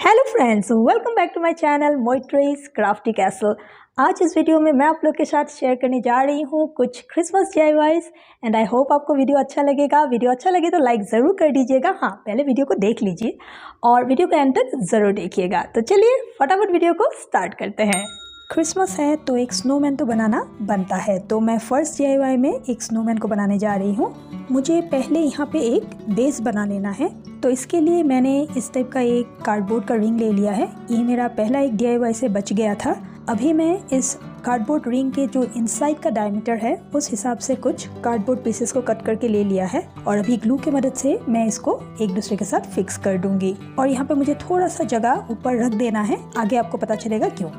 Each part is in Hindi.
Hello friends, welcome back to my channel Moitress Crafty Castle. आज इस वीडियो में मैं आप लोग के साथ शेयर करने जा रही हूँ कुछ Christmas DIYs and I hope आपको वीडियो अच्छा लगेगा। वीडियो अच्छा लगे तो लाइक ज़रूर कर दीजिएगा। हाँ, पहले वीडियो को देख लीजिए और वीडियो को एंड तक ज़रूर देखिएगा। तो चलिए फटाफट वीडियो को स्टार्ट करते हैं। क्रिसमस है तो एक स्नोमैन तो बनाना बनता है, तो मैं फर्स्ट DIY में एक स्नोमैन को बनाने जा रही हूँ। मुझे पहले यहाँ पे एक बेस बना लेना है, तो इसके लिए मैंने इस टाइप का एक कार्डबोर्ड का रिंग ले लिया है। ये मेरा पहला एक DIY से बच गया था। अभी मैं इस कार्डबोर्ड रिंग के जो इनसाइड का डायमीटर है उस हिसाब से कुछ कार्डबोर्ड पीसेस को कट करके ले लिया है और अभी ग्लू की मदद से मैं इसको एक दूसरे के साथ फिक्स कर दूंगी। और यहाँ पे मुझे थोड़ा सा जगह ऊपर रख देना है, आगे आपको पता चलेगा क्यों।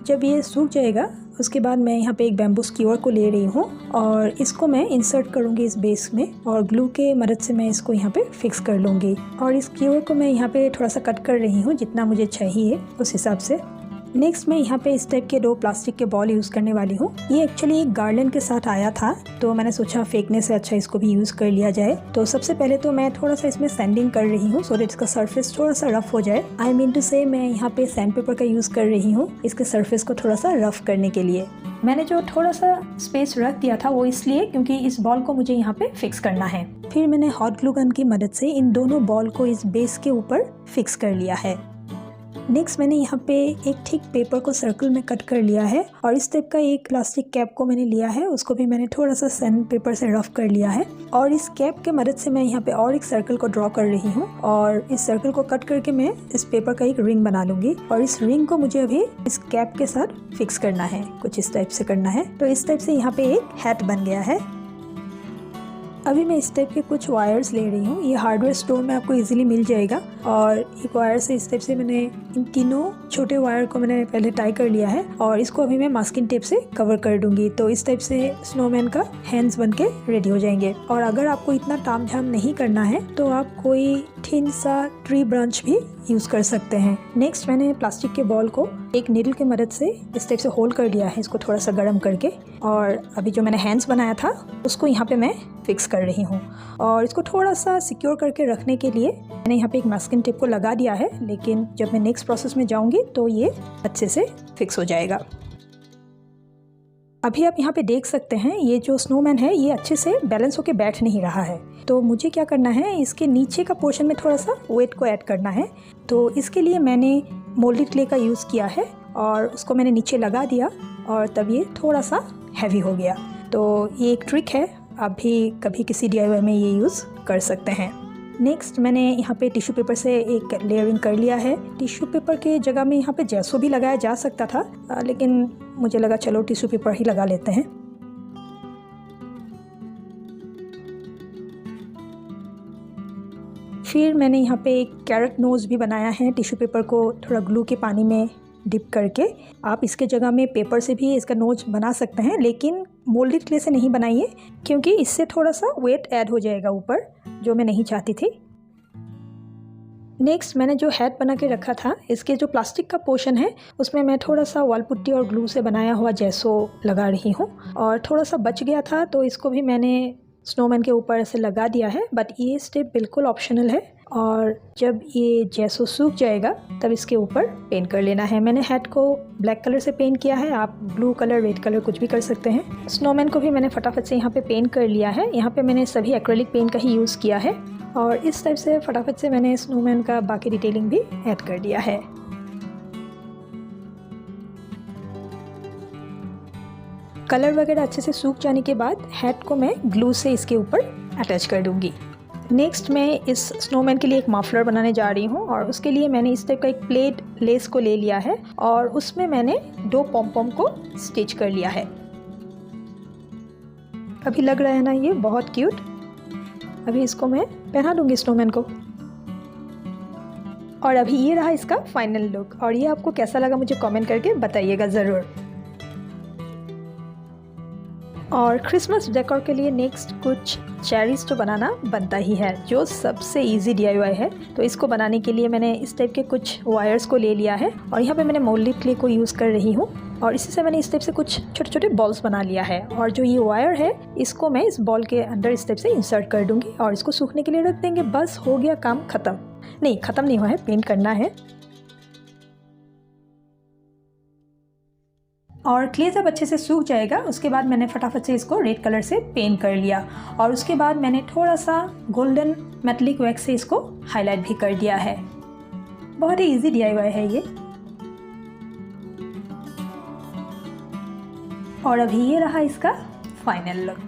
जब ये सूख जाएगा उसके बाद मैं यहाँ पे एक बैम्बू स्क्यूअर को ले रही हूँ और इसको मैं इंसर्ट करूँगी इस बेस में और ग्लू के मदद से मैं इसको यहाँ पे फिक्स कर लूँगी। और इस स्क्यूअर को मैं यहाँ पे थोड़ा सा कट कर रही हूँ जितना मुझे चाहिए उस हिसाब से। नेक्स्ट मैं यहाँ पे इस टाइप के 2 प्लास्टिक के बॉल यूज़ करने वाली हूँ। ये एक्चुअली एक गार्लैंड के साथ आया था, तो मैंने सोचा फेंकने से अच्छा इसको भी यूज़ कर लिया जाए। तो सबसे पहले तो मैं थोड़ा सा इसमें सैंडिंग कर रही हूँ सो दैट इसका सरफेस थोड़ा सा रफ हो जाए। आई मीन टू से मैं यहाँ पे सैंड पेपर का यूज़ कर रही हूँ इसके सरफेस को थोड़ा सा रफ करने के लिए। मैंने जो थोड़ा सा स्पेस रख दिया था वो इसलिए क्योंकि इस बॉल को मुझे यहाँ पे फिक्स करना है। फिर मैंने हॉट ग्लू गन की मदद से इन दोनों बॉल को इस बेस के ऊपर फिक्स कर लिया है। नेक्स्ट मैंने यहाँ पे एक थिक पेपर को सर्कल में कट कर लिया है और इस टाइप का एक प्लास्टिक कैप को मैंने लिया है, उसको भी मैंने थोड़ा सा सैंड पेपर से रफ कर लिया है। और इस कैप के मदद से मैं यहाँ पे और एक सर्कल को ड्रॉ कर रही हूँ और इस सर्कल को कट करके मैं इस पेपर का एक रिंग बना लूँगी और इस रिंग को मुझे अभी इस कैप के साथ फिक्स करना है, कुछ इस टाइप से करना है। तो इस टाइप से यहाँ पे एक हैट बन गया है। अभी मैं इस टाइप के कुछ वायर्स ले रही हूँ, ये हार्डवेयर स्टोर में आपको इजीली मिल जाएगा। और एक वायर से इस टाइप से मैंने इन तीनों छोटे वायर को मैंने पहले टाई कर लिया है और इसको अभी मैं मास्किंग टेप से कवर कर दूंगी। तो इस टाइप से स्नोमैन का हैंड्स बन के रेडी हो जाएंगे। और अगर आपको इतना ताम झाम नहीं करना है तो आप कोई थिन सा ट्री ब्रांच भी यूज़ कर सकते हैं। नेक्स्ट मैंने प्लास्टिक के बॉल को एक नीडल की मदद से इस टाइप से होल्ड कर लिया है, इसको थोड़ा सा गर्म करके। और अभी जो मैंने हैंड्स बनाया था उसको यहाँ पे मैं फिक्स कर रही हूँ और इसको थोड़ा सा सिक्योर करके रखने के लिए मैंने यहाँ पे एक मास्किंग टेप को लगा दिया है, लेकिन जब मैं नेक्स्ट प्रोसेस में जाऊँगी तो ये अच्छे से फिक्स हो जाएगा। अभी आप यहाँ पे देख सकते हैं ये जो स्नोमैन है ये अच्छे से बैलेंस होके बैठ नहीं रहा है, तो मुझे क्या करना है, इसके नीचे का पोर्शन में थोड़ा सा वेट को ऐड करना है। तो इसके लिए मैंने मोल्डेड क्ले का यूज़ किया है और उसको मैंने नीचे लगा दिया और तब ये थोड़ा सा हैवी हो गया। तो ये एक ट्रिक है, आप भी कभी किसी DIY में ये यूज़ कर सकते हैं। नेक्स्ट मैंने यहाँ पे टिश्यू पेपर से एक लेयरिंग कर लिया है। टिश्यू पेपर के जगह में यहाँ पे जैसो भी लगाया जा सकता था, लेकिन मुझे लगा चलो टिश्यू पेपर ही लगा लेते हैं। फिर मैंने यहाँ पे एक कैरेट नोज़ भी बनाया है, टिश्यू पेपर को थोड़ा ग्लू के पानी में डिप करके। आप इसके जगह में पेपर से भी इसका नोज बना सकते हैं, लेकिन मोल्डेड क्ले से नहीं बनाइए क्योंकि इससे थोड़ा सा वेट ऐड हो जाएगा ऊपर, जो मैं नहीं चाहती थी। नेक्स्ट मैंने जो हैट बना के रखा था इसके जो प्लास्टिक का पोर्शन है उसमें मैं थोड़ा सा वॉल पुट्टी और ग्लू से बनाया हुआ जैसो लगा रही हूँ और थोड़ा सा बच गया था तो इसको भी मैंने स्नोमैन के ऊपर ऐसे लगा दिया है। बट ये स्टेप बिल्कुल ऑप्शनल है और जब ये जैसो सूख जाएगा तब इसके ऊपर पेंट कर लेना है। मैंने हैट को ब्लैक कलर से पेंट किया है, आप ब्लू कलर, रेड कलर कुछ भी कर सकते हैं। स्नोमैन को भी मैंने फटाफट से यहाँ पे पेंट कर लिया है। यहाँ पे मैंने सभी एक्रेलिक पेंट का ही यूज़ किया है और इस टाइप से फटाफट से मैंने स्नोमैन का बाकी डिटेलिंग भी ऐड कर दिया है। कलर वगैरह अच्छे से सूख जाने के बाद हैट को मैं ग्लू से इसके ऊपर अटैच कर दूँगी। नेक्स्ट मैं इस स्नोमैन के लिए एक मफलर बनाने जा रही हूँ और उसके लिए मैंने इस टाइप का एक प्लेट लेस को ले लिया है और उसमें मैंने 2 पॉम-पॉम को स्टिच कर लिया है। अभी लग रहा है ना ये बहुत क्यूट। अभी इसको मैं पहना दूँगी स्नोमैन को और अभी ये रहा इसका फाइनल लुक। और ये आपको कैसा लगा मुझे कमेंट करके बताइएगा ज़रूर। और क्रिसमस डेकोर के लिए नेक्स्ट कुछ चेरीज तो बनाना बनता ही है, जो सबसे इजी DIY है। तो इसको बनाने के लिए मैंने इस टाइप के कुछ वायर्स को ले लिया है और यहाँ पे मैंने मोल्डेड क्ले को यूज़ कर रही हूँ और इसी से मैंने इस टाइप से कुछ छोटे छोटे बॉल्स बना लिया है। और जो ये वायर है इसको मैं इस बॉल के अंदर इस टाइप से इंसर्ट कर दूँगी और इसको सूखने के लिए रख देंगे। बस हो गया काम ख़त्म। नहीं, ख़त्म नहीं हुआ है, पेंट करना है। और क्ले जब अच्छे से सूख जाएगा उसके बाद मैंने फटाफट से इसको रेड कलर से पेंट कर लिया। और उसके बाद मैंने थोड़ा सा गोल्डन मेटालिक वैक्स से इसको हाईलाइट भी कर दिया है। बहुत ही इजी DIY है ये। और अभी ये रहा इसका फाइनल लुक।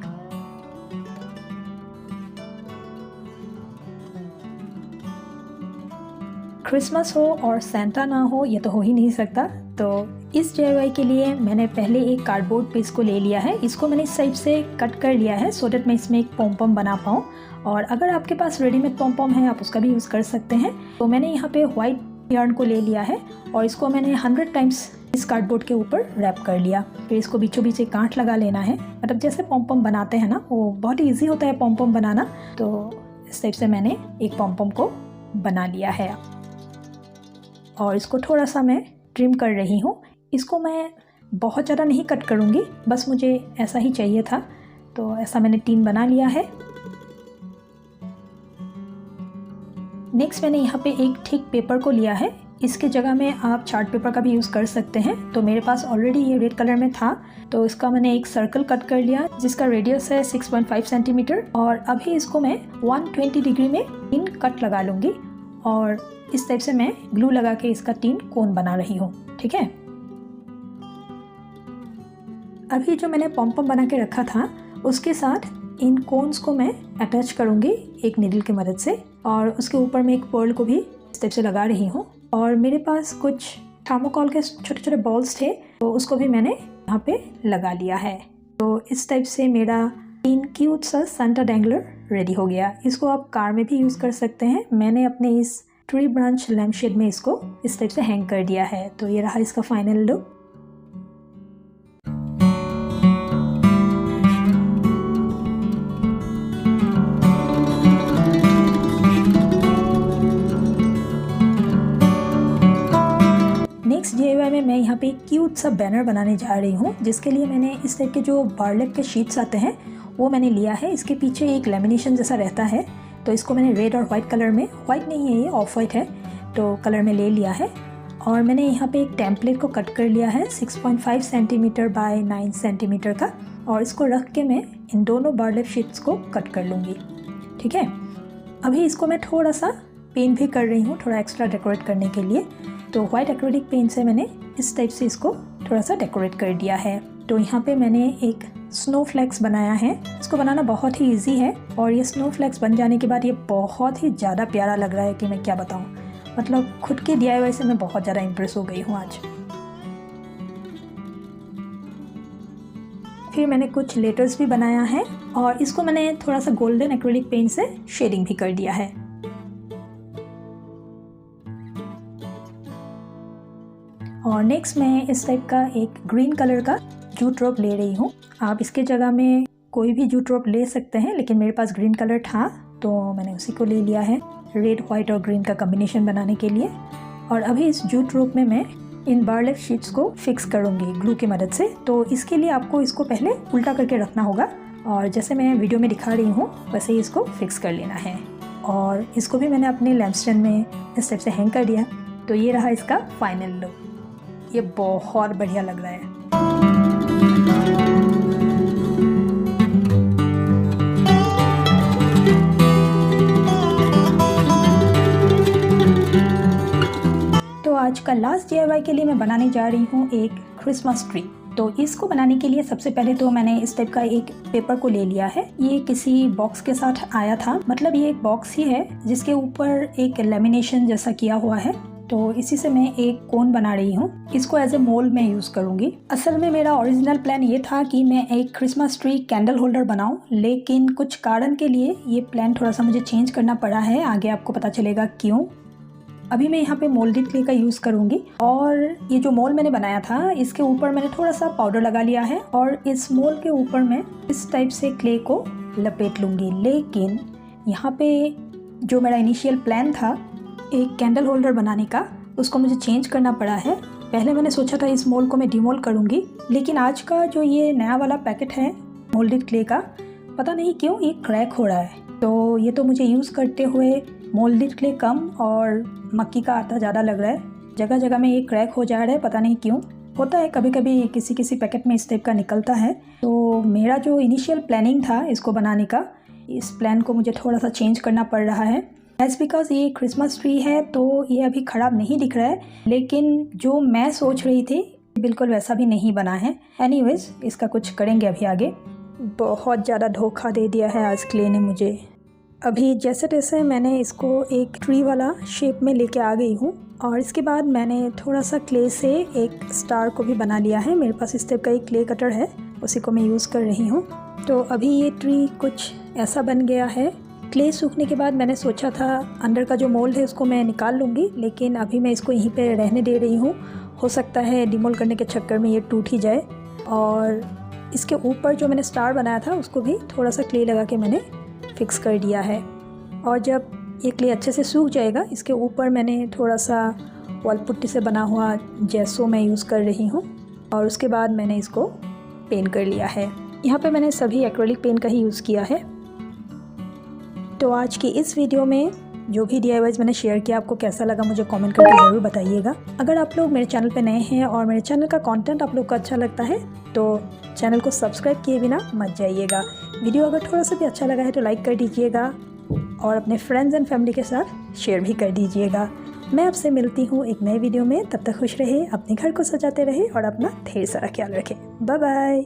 क्रिसमस हो और सेंटा ना हो ये तो हो ही नहीं सकता। तो इस DIY के लिए मैंने पहले एक कार्डबोर्ड पीस को ले लिया है। इसको मैंने इस साइड से कट कर लिया है सो दैट मैं इसमें एक पॉम पॉम बना पाऊँ। और अगर आपके पास रेडीमेड पॉम पॉम है आप उसका भी यूज़ कर सकते हैं। तो मैंने यहाँ पे वाइट यार्न को ले लिया है और इसको मैंने 100 टाइम्स इस कार्डबोर्ड के ऊपर रैप कर लिया। फिर इसको बीचों बीच एक गांठ लगा लेना है। मतलब जैसे पॉम पॉम बनाते हैं ना, वो बहुत ही ईजी होता है पॉम पॉम बनाना। तो इस टाइप से मैंने एक पॉम पॉम को बना लिया है और इसको थोड़ा सा मैं ट्रिम कर रही हूँ। इसको मैं बहुत ज़्यादा नहीं कट करूँगी, बस मुझे ऐसा ही चाहिए था। तो ऐसा मैंने 3 बना लिया है। नेक्स्ट मैंने यहाँ पे एक थिक पेपर को लिया है। इसके जगह में आप चार्ट पेपर का भी यूज़ कर सकते हैं। तो मेरे पास ऑलरेडी ये रेड कलर में था तो इसका मैंने एक सर्कल कट कर लिया जिसका रेडियस है 6.5 सेंटीमीटर। और अभी इसको मैं 120 डिग्री में 3 कट लगा लूँगी और इस टाइप से मैं ग्लू लगा के इसका 3 कोन बना रही हूँ। ठीक है, अभी जो मैंने पॉम पॉम बना के रखा था उसके साथ इन कोन्स को मैं अटैच करूँगी एक नीडल की मदद से। और उसके ऊपर मैं एक पर्ल को भी इस टाइप से लगा रही हूँ। और मेरे पास कुछ थर्मोकोल के छोटे छोटे बॉल्स थे तो उसको भी मैंने यहाँ पे लगा लिया है। तो इस टाइप से मेरा 3 क्यूट सा सेंटा डैंगलर रेडी हो गया। इसको आप कार में भी यूज़ कर सकते हैं। मैंने अपने इस ट्री ब्रांच लैम्प शेड में इसको इस टाइप से हैंग कर दिया है। तो ये रहा इसका फाइनल लुक। नेक्स्ट DIY में मैं यहाँ पे एक क्यूट सा बैनर बनाने जा रही हूँ जिसके लिए मैंने इस टाइप के जो बारलेप के शीट्स आते हैं वो मैंने लिया है। इसके पीछे एक लेमिनेशन जैसा रहता है तो इसको मैंने रेड और वाइट कलर में, वाइट नहीं है ये ऑफ वाइट है, तो कलर में ले लिया है। और मैंने यहाँ पे एक टेम्पलेट को कट कर लिया है 6.5 सेंटीमीटर बाय 9 सेंटीमीटर का। और इसको रख के मैं इन दोनों बारलेप शीट्स को कट कर लूँगी। ठीक है, अभी इसको मैं थोड़ा सा पेंट भी कर रही हूँ थोड़ा एक्स्ट्रा डेकोरेट करने के लिए। तो वाइट एक्रेलिक पेंट से मैंने इस टाइप से इसको थोड़ा सा डेकोरेट कर दिया है। तो यहाँ पे मैंने एक स्नोफ्लेक्स बनाया है। इसको बनाना बहुत ही इजी है और ये स्नोफ्लेक्स बन जाने के बाद ये बहुत ही ज़्यादा प्यारा लग रहा है कि मैं क्या बताऊँ। मतलब खुद के DIY से मैं बहुत ज़्यादा इम्प्रेस हो गई हूँ आज। फिर मैंने कुछ लेटर्स भी बनाया है और इसको मैंने थोड़ा सा गोल्डन एक्रेलिक पेंट से शेडिंग भी कर दिया है। और नेक्स्ट मैं इस टाइप का एक ग्रीन कलर का जूट रोप ले रही हूँ। आप इसके जगह में कोई भी जूट रोप ले सकते हैं लेकिन मेरे पास ग्रीन कलर था तो मैंने उसी को ले लिया है रेड, वाइट और ग्रीन का कॉम्बिनेशन बनाने के लिए। और अभी इस जूट रोप में मैं इन बारलेप शीट्स को फिक्स करूँगी ग्लू की मदद से। तो इसके लिए आपको इसको पहले उल्टा करके रखना होगा और जैसे मैं वीडियो में दिखा रही हूँ वैसे ही इसको फिक्स कर लेना है। और इसको भी मैंने अपने लैम्प स्टैंड में इस टाइप से हैंग कर दिया। तो ये रहा इसका फाइनल लुक। ये बहुत बढ़िया लग रहा है। तो आज का लास्ट DIY के लिए मैं बनाने जा रही हूँ एक क्रिसमस ट्री। तो इसको बनाने के लिए सबसे पहले तो मैंने इस टाइप का एक पेपर को ले लिया है। ये किसी बॉक्स के साथ आया था, मतलब ये एक बॉक्स ही है जिसके ऊपर एक लेमिनेशन जैसा किया हुआ है। तो इसी से मैं एक कोन बना रही हूँ। इसको एज ए मोल्ड में यूज़ करूँगी। असल में मेरा ओरिजिनल प्लान ये था कि मैं एक क्रिसमस ट्री कैंडल होल्डर बनाऊँ, लेकिन कुछ कारण के लिए ये प्लान थोड़ा सा मुझे चेंज करना पड़ा है। आगे आपको पता चलेगा क्यों। अभी मैं यहाँ पे मोल्डेड क्ले का यूज़ करूँगी और ये जो मोल्ड मैंने बनाया था इसके ऊपर मैंने थोड़ा सा पाउडर लगा लिया है और इस मोल्ड के ऊपर मैं इस टाइप से क्ले को लपेट लूँगी। लेकिन यहाँ पे जो मेरा इनिशियल प्लान था एक कैंडल होल्डर बनाने का, उसको मुझे चेंज करना पड़ा है। पहले मैंने सोचा था इस मोल्ड को मैं डिमोल्ड करूँगी, लेकिन आज का जो ये नया वाला पैकेट है मोल्डेड क्ले का, पता नहीं क्यों ये क्रैक हो रहा है। तो ये तो मुझे यूज़ करते हुए मोल्डेड क्ले कम और मक्की का आटा ज़्यादा लग रहा है। जगह जगह में ये क्रैक हो जा रहा है, पता नहीं क्यों होता है, कभी कभी किसी किसी पैकेट में इस टाइप का निकलता है। तो मेरा जो इनिशियल प्लानिंग था इसको बनाने का, इस प्लान को मुझे थोड़ा सा चेंज करना पड़ रहा है। एज बिकॉज ये क्रिसमस ट्री है तो ये अभी ख़राब नहीं दिख रहा है, लेकिन जो मैं सोच रही थी बिल्कुल वैसा भी नहीं बना है। एनीवेज, इसका कुछ करेंगे अभी आगे। बहुत ज़्यादा धोखा दे दिया है आज क्ले ने मुझे। अभी जैसे तैसे मैंने इसको एक ट्री वाला शेप में लेके आ गई हूँ, और इसके बाद मैंने थोड़ा सा क्ले से एक स्टार को भी बना लिया है। मेरे पास इस टाइप का एक क्ले कटर है, उसी को मैं यूज़ कर रही हूँ। तो अभी ये ट्री कुछ ऐसा बन गया है। क्ले सूखने के बाद मैंने सोचा था अंदर का जो मोल्ड है उसको मैं निकाल लूँगी, लेकिन अभी मैं इसको यहीं पे रहने दे रही हूँ। हो सकता है डिमोल्ड करने के चक्कर में ये टूट ही जाए। और इसके ऊपर जो मैंने स्टार बनाया था उसको भी थोड़ा सा क्ले लगा के मैंने फिक्स कर दिया है। और जब ये क्ले अच्छे से सूख जाएगा, इसके ऊपर मैंने थोड़ा सा वॉल पुट्टी से बना हुआ जेसो मैं यूज़ कर रही हूँ, और उसके बाद मैंने इसको पेंट कर लिया है। यहाँ पे मैंने सभी एक्रेलिक पेंट का ही यूज़ किया है। तो आज की इस वीडियो में जो भी DIYs मैंने शेयर किया आपको कैसा लगा मुझे कमेंट करके ज़रूर बताइएगा। अगर आप लोग मेरे चैनल पे नए हैं और मेरे चैनल का कंटेंट आप लोग को अच्छा लगता है तो चैनल को सब्सक्राइब किए बिना मत जाइएगा। वीडियो अगर थोड़ा सा भी अच्छा लगा है तो लाइक कर दीजिएगा और अपने फ्रेंड्स एंड फैमिली के साथ शेयर भी कर दीजिएगा। मैं आपसे मिलती हूँ एक नए वीडियो में। तब तक खुश रहे, अपने घर को सजाते रहे और अपना ढेर सारा ख्याल रखें। Bye bye.